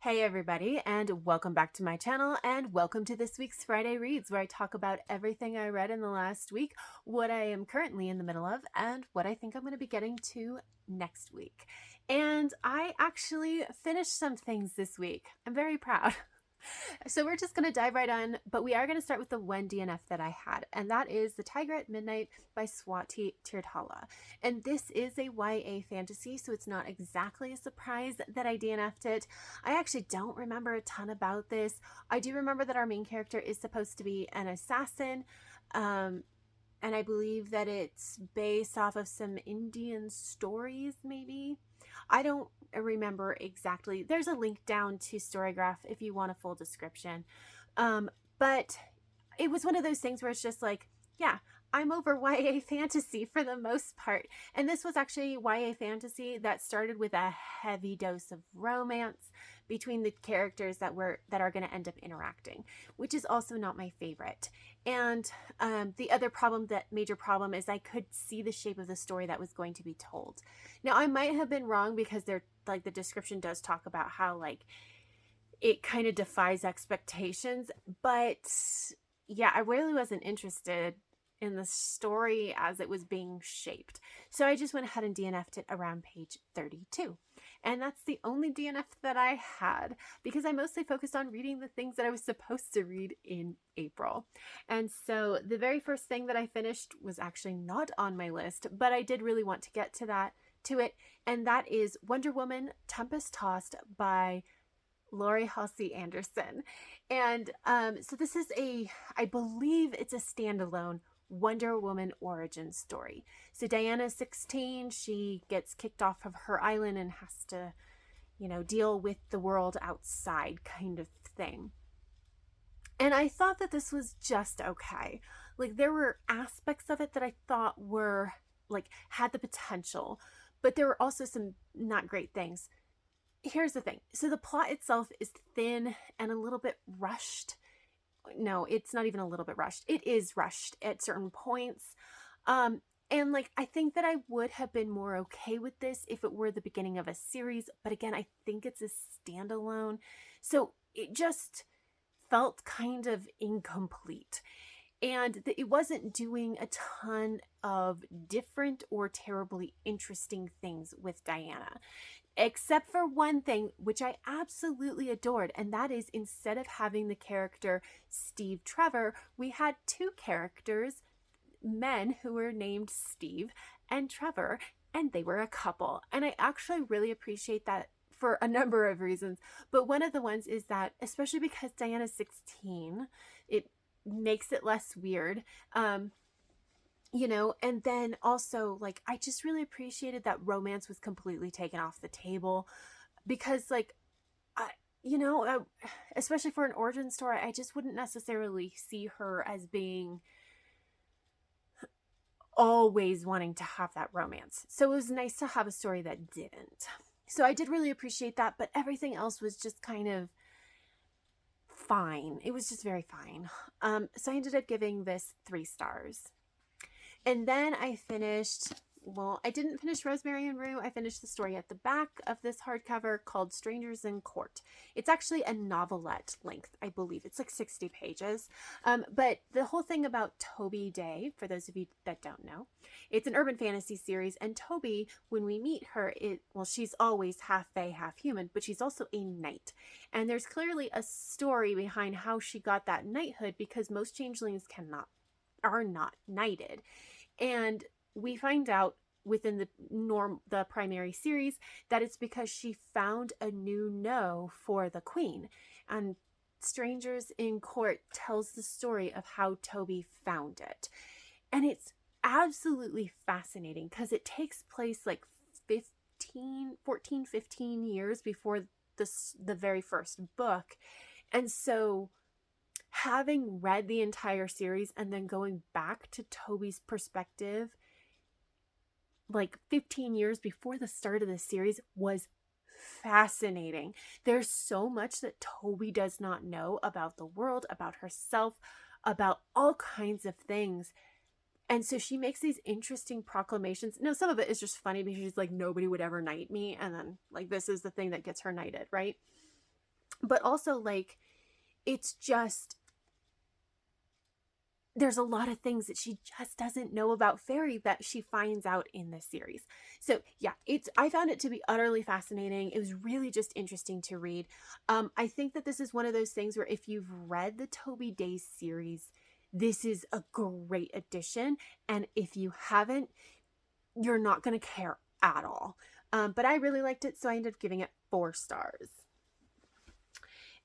Hey everybody, and welcome back to my channel, and welcome to this week's Friday Reads, where I talk about everything I read in the last week, what I am currently in the middle of, and what I think I'm going to be getting to next week. And I actually finished some things this week. I'm very proud. So we're just going to dive right on, but we are going to start with the one DNF that I had, and that is The Tiger at Midnight by Swati Tirthala. And this is a YA fantasy, so it's not exactly a surprise that I DNF'd it. I actually don't remember a ton about this. I do remember that our main character is supposed to be an assassin, and I believe that it's based off of some Indian stories, maybe. I don't remember exactly. There's a link down to Storygraph if you want a full description. But it was one of those things where it's just like, yeah, I'm over YA fantasy for the most part. And this was actually YA fantasy that started with a heavy dose of romance between the characters that are going to end up interacting, which is also not my favorite. And the other major problem is I could see the shape of the story that was going to be told. Now, I might have been wrong because the description does talk about how it kind of defies expectations, but yeah, I really wasn't interested in the story as it was being shaped. So I just went ahead and DNF'd it around page 32. And that's the only DNF that I had because I mostly focused on reading the things that I was supposed to read in April. And so the very first thing that I finished was actually not on my list, but I did really want to get to it, and that is Wonder Woman Tempest Tossed by Laurie Halsey Anderson. And so this is I believe it's a standalone Wonder Woman origin story. So Diana's 16, she gets kicked off of her island and has to, deal with the world outside kind of thing. And I thought that this was just okay. There were aspects of it that I thought were had the potential, but there were also some not great things. Here's the thing. So the plot itself is thin and a little bit rushed. No, it's not even a little bit rushed. It is rushed at certain points. And I think that I would have been more okay with this if it were the beginning of a series. But again, I think it's a standalone. So it just felt kind of incomplete. And it wasn't doing a ton of different or terribly interesting things with Diana. Except for one thing, which I absolutely adored, and that is instead of having the character Steve Trevor, we had two characters, men who were named Steve and Trevor, and they were a couple. And I actually really appreciate that for a number of reasons. But one of the ones is that, especially because Diana's 16, it makes it less weird. And then also I just really appreciated that romance was completely taken off the table because especially for an origin story, I just wouldn't necessarily see her as being always wanting to have that romance. So it was nice to have a story that didn't. So I did really appreciate that, but everything else was just kind of fine. It was just very fine. So I ended up giving this 3 stars. And then I didn't finish Rosemary and Rue. I finished the story at the back of this hardcover called Strangers in Court. It's actually a novelette length, I believe. It's 60 pages. But the whole thing about Toby Day, for those of you that don't know, it's an urban fantasy series. And Toby, when we meet her, she's always half fae, half human, but she's also a knight. And there's clearly a story behind how she got that knighthood because most changelings are not knighted. And we find out within the primary series that it's because she found a new no for the queen. And Strangers in Court tells the story of how Toby found it. And it's absolutely fascinating because it takes place 15 years before the very first book. And so having read the entire series and then going back to Toby's perspective 15 years before the start of the series was fascinating. There's so much that Toby does not know about the world, about herself, about all kinds of things. And so she makes these interesting proclamations. Now, some of it is just funny because she's nobody would ever knight me. And then this is the thing that gets her knighted, right? but also like it's just there's a lot of things that she just doesn't know about fairy that she finds out in this series. So yeah, I found it to be utterly fascinating. It was really just interesting to read. I think that this is one of those things where if you've read the Toby Days series, this is a great addition. And if you haven't, you're not going to care at all. But I really liked it, so I ended up giving it 4 stars.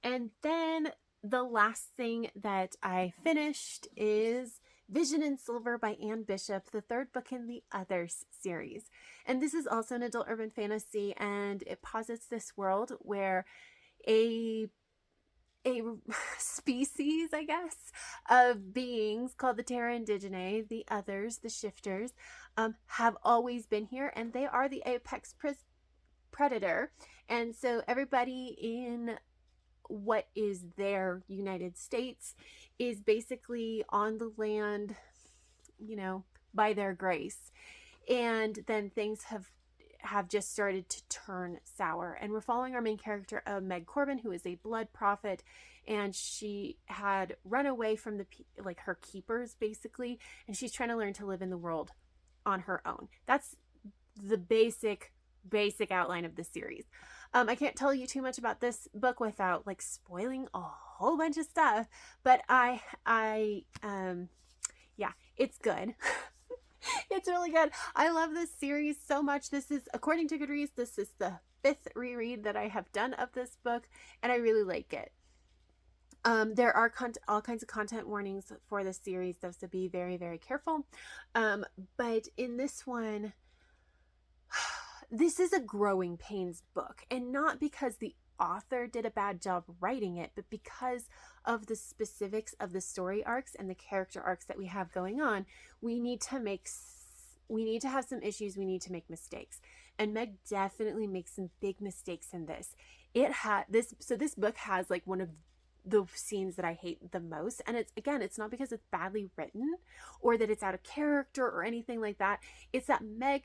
And then the last thing that I finished is Vision in Silver by Anne Bishop, the 3rd book in the Others series. And this is also an adult urban fantasy, and it posits this world where a species, I guess, of beings called the Terra Indigene, the Others, the Shifters, have always been here, and they are the apex predator. And so everybody in what is their United States is basically on the land, by their grace. And then things have just started to turn sour. And we're following our main character, Meg Corbin, who is a blood prophet, and she had run away from her keepers, basically, and she's trying to learn to live in the world on her own. That's the basic outline of the series. I can't tell you too much about this book without like spoiling a whole bunch of stuff, but yeah, it's good. It's really good. I love this series so much. This is, according to Goodreads, this is the 5th reread that I have done of this book, and I really like it. There are all kinds of content warnings for this series, so be very, very careful. But in this one, this is a growing pains book, and not because the author did a bad job writing it, but because of the specifics of the story arcs and the character arcs that we have going on. We need to have some issues. We need to make mistakes, and Meg definitely makes some big mistakes in this. This book has like one of the scenes that I hate the most, and it's not because it's badly written or that it's out of character or anything like that. It's that Meg,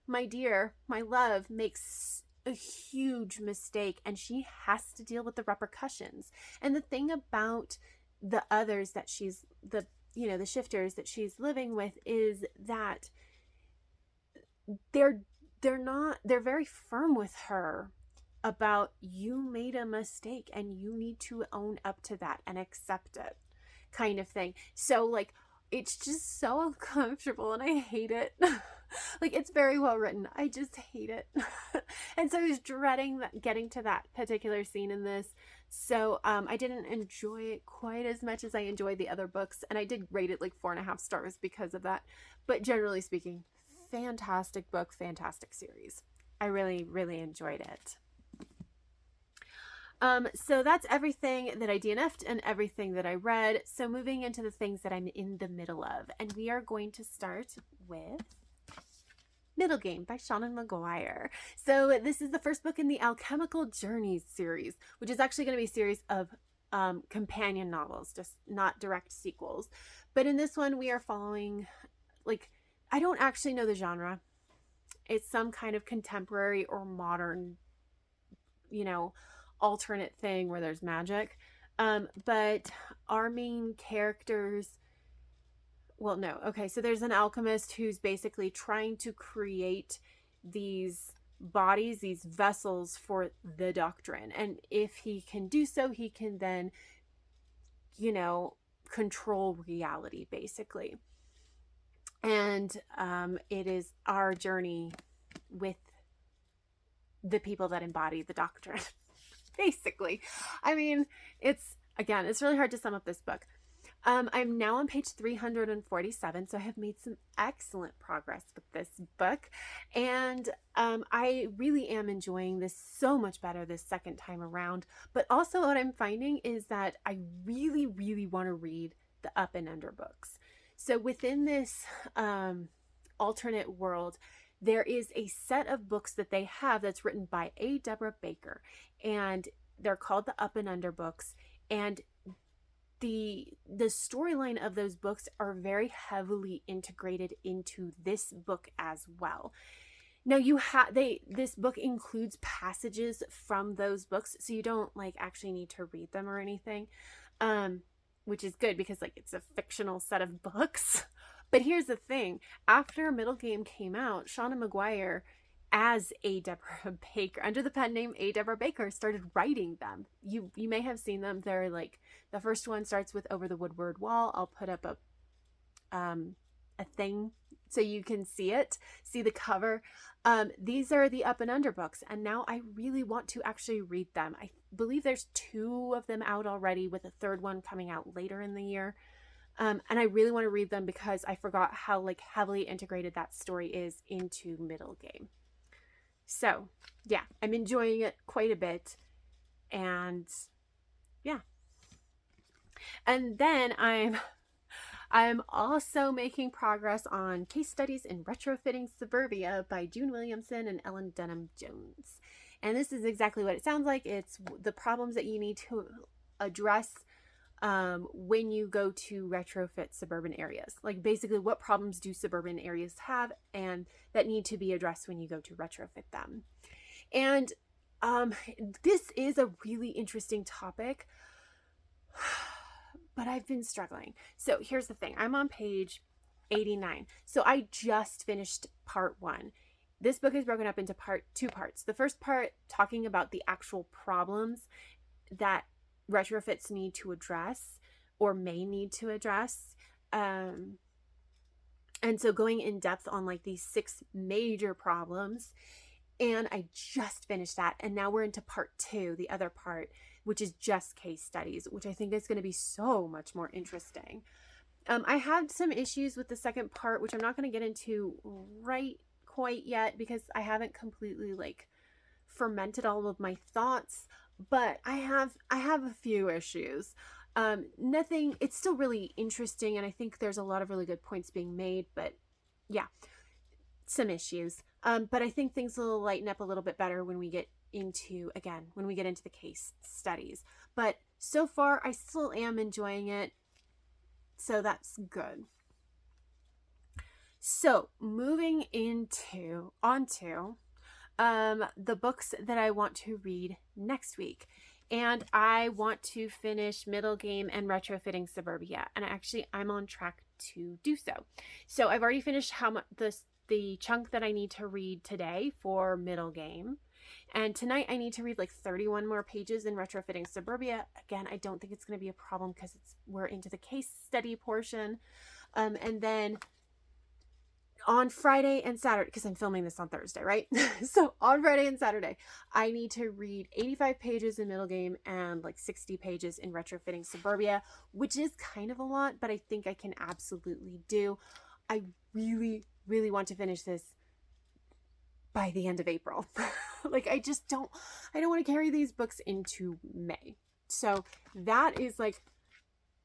my dear, my love, makes a huge mistake, and she has to deal with the repercussions. And the thing about the others that she's the shifters that she's living with is that they're very firm with her about, you made a mistake and you need to own up to that and accept it, kind of thing. So like, it's just so uncomfortable, and I hate it. Like, it's very well written. I just hate it. And so I was dreading getting to that particular scene in this. So I didn't enjoy it quite as much as I enjoyed the other books. And I did rate it like 4.5 stars because of that. But generally speaking, fantastic book, fantastic series. I really, really enjoyed it. So that's everything that I DNF'd and everything that I read. So moving into the things that I'm in the middle of. And we are going to start with Middle Game by Seanan McGuire. So this is the first book in the Alchemical Journeys series, which is actually going to be a series of companion novels, just not direct sequels. But in this one, we are following, like, I don't actually know the genre. It's some kind of contemporary or modern, alternate thing where there's magic. But our main characters, well, no. Okay, so there's an alchemist who's basically trying to create these bodies, these vessels for the doctrine. And if he can do so, he can then, control reality, basically. And it is our journey with the people that embody the doctrine, basically. I mean, it's really hard to sum up this book. I'm now on page 347, so I have made some excellent progress with this book, and I really am enjoying this so much better this second time around. But also what I'm finding is that I really, really want to read the Up and Under books. So within this alternate world, there is a set of books that they have that's written by A. Deborah Baker, and they're called the Up and Under books, and the storyline of those books are very heavily integrated into this book as well. Now this book includes passages from those books, so you don't like actually need to read them or anything. Um, which is good because like it's a fictional set of books. But here's the thing. After Middle Game came out, Shauna Maguire as A. Deborah Baker, under the pen name A. Deborah Baker, started writing them. You may have seen them. They're like, the first one starts with Over the Woodward Wall. I'll put up a thing so you can see the cover. These are the Up and Under books, and now I really want to actually read them. I believe there's 2 of them out already, with a third one coming out later in the year. And I really want to read them because I forgot how like heavily integrated that story is into Middle Game. So yeah, I'm enjoying it quite a bit. And yeah. And then I'm also making progress on Case Studies in Retrofitting Suburbia by June Williamson and Ellen Dunham Jones. And this is exactly what it sounds like. It's the problems that you need to address when you go to retrofit suburban areas. Like basically, what problems do suburban areas have and that need to be addressed when you go to retrofit them. And this is a really interesting topic, but I've been struggling. So here's the thing. I'm on page 89. So I just finished part 1. This book is broken up into 2 parts. The first part talking about the actual problems that retrofits need to address or may need to address. And so going in depth on like these 6 major problems. And I just finished that. And now we're into part 2, the other part, which is just case studies, which I think is going to be so much more interesting. I had some issues with the second part, which I'm not going to get into right quite yet because I haven't completely like fermented all of my thoughts, but I have a few issues. Nothing, it's still really interesting, and I think there's a lot of really good points being made, but yeah, some issues. But I think things will lighten up a little bit better when we get into the case studies. But so far, I still am enjoying it, so that's good. So moving onto the books that I want to read next week. And I want to finish Middle Game and Retrofitting Suburbia. And I'm on track to do so. So I've already finished the chunk that I need to read today for Middle Game. And tonight I need to read like 31 more pages in Retrofitting Suburbia. Again, I don't think it's going to be a problem because we're into the case study portion. And then on Friday and Saturday, because I'm filming this on Thursday, right? So on Friday and Saturday, I need to read 85 pages in Middle Game and like 60 pages in Retrofitting Suburbia, which is kind of a lot, but I think I can absolutely do. I really, really want to finish this by the end of April. Like I don't want to carry these books into May. So that is like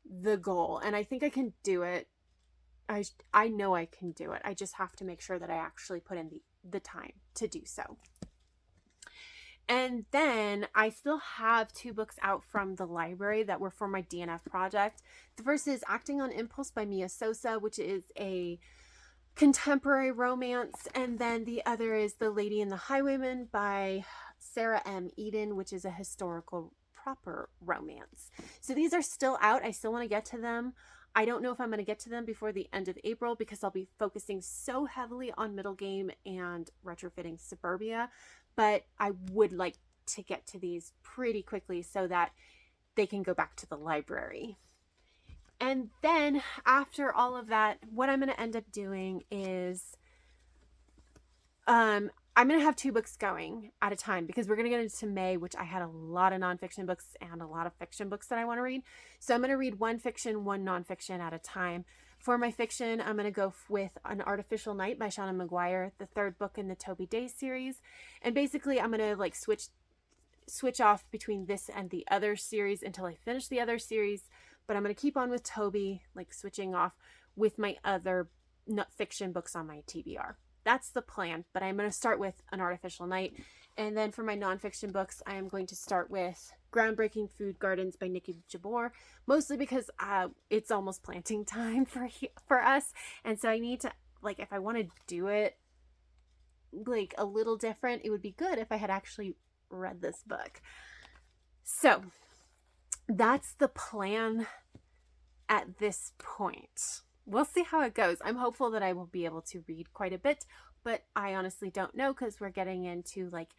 the goal, and I think I can do it. I know I can do it. I just have to make sure that I actually put in the time to do so. And then I still have 2 books out from the library that were for my DNF project. The first is Acting on Impulse by Mia Sosa, which is a contemporary romance. And then the other is The Lady and the Highwayman by Sarah M. Eden, which is a historical proper romance. So these are still out. I still want to get to them. I don't know if I'm going to get to them before the end of April because I'll be focusing so heavily on Middle Game and Retrofitting Suburbia, but I would like to get to these pretty quickly so that they can go back to the library. And then after all of that, what I'm going to end up doing is I'm going to have 2 books going at a time because we're going to get into May, which I had a lot of nonfiction books and a lot of fiction books that I want to read. So I'm going to read 1 fiction, 1 nonfiction at a time. For my fiction, I'm going to go with An Artificial Night by Shauna Maguire, the 3rd book in the Toby Day series. And basically, I'm going to like switch off between this and the other series until I finish the other series. But I'm going to keep on with Toby, like switching off with my other fiction books on my TBR. That's the plan, but I'm going to start with An Artificial Night. And then for my nonfiction books, I am going to start with Groundbreaking Food Gardens by Nikki Jabor, mostly because it's almost planting time for us. And so I need to, like, if I want to do it, like a little different, it would be good if I had actually read this book. So that's the plan at this point. We'll see how it goes. I'm hopeful that I will be able to read quite a bit, but I honestly don't know because we're getting into like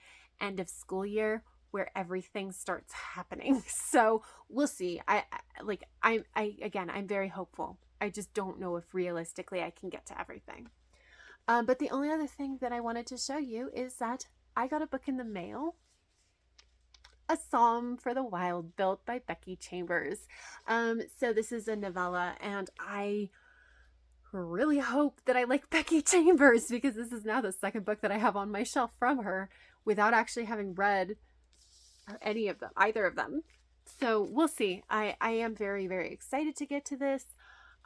end of school year where everything starts happening. So we'll see. I'm very hopeful. I just don't know if realistically I can get to everything. But the only other thing that I wanted to show you is that I got a book in the mail, A Psalm for the Wild Built by Becky Chambers. So this is a novella, and I really hope that I like Becky Chambers because this is now the second book that I have on my shelf from her without actually having read any of them, either of them. So we'll see. I am very, very excited to get to this.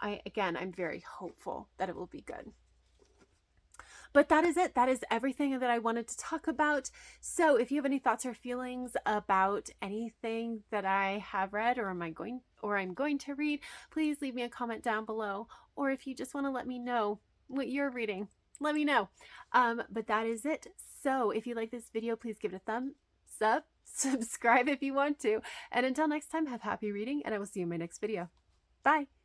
I'm very hopeful that it will be good. But that is it. That is everything that I wanted to talk about. So if you have any thoughts or feelings about anything that I have read or I'm going to read, please leave me a comment down below. Or if you just want to let me know what you're reading, let me know. But that is it. So if you like this video, please give it a thumbs up, subscribe if you want to. And until next time, have happy reading, and I will see you in my next video. Bye.